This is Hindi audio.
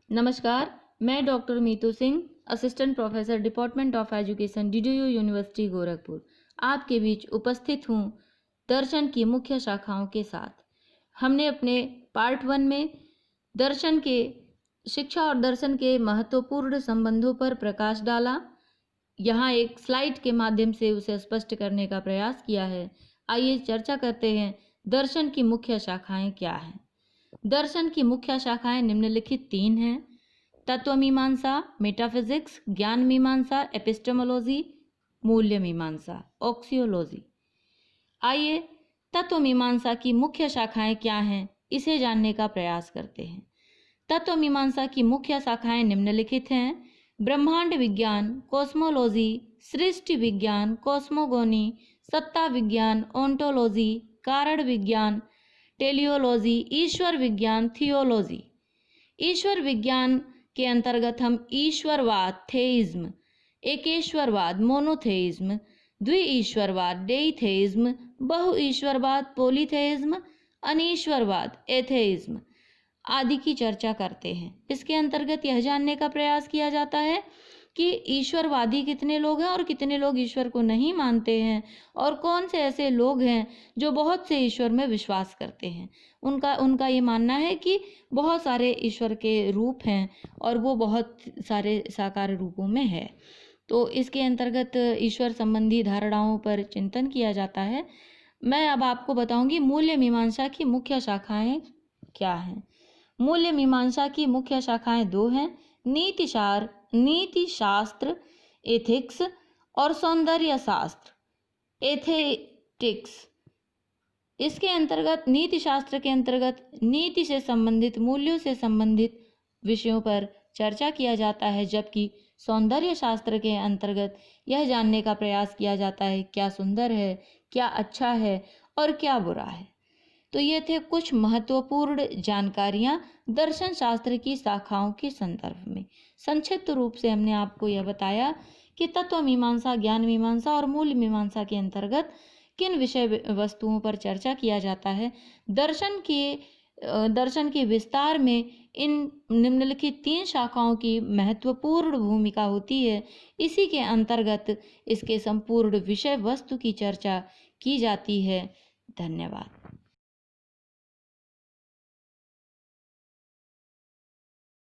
नमस्कार, मैं doctor Meetu Singh, assistant professor department of education, DDU university Gorakhpur, आपके बीच उपस्थित हूँ दर्शन की मुख्य शाखाओं के साथ। हमने अपने पार्ट 1 में दर्शन के शिक्षा और दर्शन के महत्वपूर्ण संबंधों पर प्रकाश डाला। यहाँ एक स्लाइड के माध्यम से उसे स्पष्ट करने का प्रयास किया है। आइए चर्चा करते हैं, दर्शन की मुख्य शाखाएं क्या हैं। दर्शन की मुख्य शाखाएं निम्नलिखित 3 हैं: तत्व मीमांसा, मेटाफिजिक्स, ज्ञान मीमांसा, एपिस्टेमोलॉजी, मूल्य मीमांसा, ऑक्सियोलॉजी। आइए तत्व मीमांसा की मुख्य शाखाएं क्या हैं, इसे जानने का प्रयास करते हैं। तत्व मीमांसा की मुख्य शाखाएं निम्नलिखित हैं: ब्रह्मांड विज्ञान, कॉस्मोलॉजी, सृष्टि विज्ञान, कॉस्मोगोनी, सत्ता विज्ञान, ओंटोलॉजी, कारण विज्ञान, टेलियोलॉजी, ईश्वर विज्ञान, थियोलॉजी। ईश्वर विज्ञान के अंतर्गत हम ईश्वरवाद, थेइज्म, एकेश्वरवाद, मोनोथेइज्म, द्विईश्वरवाद, डेइथेइज्म, बहुईश्वरवाद, पॉलीथेइज्म, अनीश्वरवाद, एथेइज्म आदि की चर्चा करते हैं। इसके अंतर्गत यह जानने का प्रयास किया जाता है कि ईश्वरवादी कितने लोग हैं और कितने लोग ईश्वर को नहीं मानते हैं, और कौन से ऐसे लोग हैं जो बहुत से ईश्वर में विश्वास करते हैं। उनका ये मानना है कि बहुत सारे ईश्वर के रूप हैं और वो बहुत सारे साकार रूपों में है। तो इसके अंतर्गत ईश्वर संबंधी धारणाओं पर चिंतन किया जाता है। मैं अब आपको बताऊंगी मूल्य मीमांसा की मुख्य शाखाएं क्या हैं। मूल्य मीमांसा की मुख्य शाखाएं 2 हैं: नीति शास्त्र, एथिक्स, और सौंदर्य शास्त्र, एथेटिक्स। इसके अंतर्गत नीति शास्त्र के अंतर्गत नीति से संबंधित, मूल्यों से संबंधित विषयों पर चर्चा किया जाता है, जबकि सौंदर्य शास्त्र के अंतर्गत यह जानने का प्रयास किया जाता है क्या सुंदर है, क्या अच्छा है और क्या बुरा है। तो ये थे कुछ महत्वपूर्ण जानकारियां दर्शन शास्त्र की शाखाओं के संदर्भ में। संक्षिप्त रूप से हमने आपको यह बताया कि तत्व मीमांसा, ज्ञान मीमांसा और मूल्य मीमांसा के अंतर्गत किन विषय वस्तुओं पर चर्चा किया जाता है। दर्शन के विस्तार में इन निम्नलिखित 3 शाखाओं की महत्वपूर्ण भूमिका होती है। इसी के अंतर्गत इसके संपूर्ण विषय वस्तु की चर्चा की जाती है। धन्यवाद।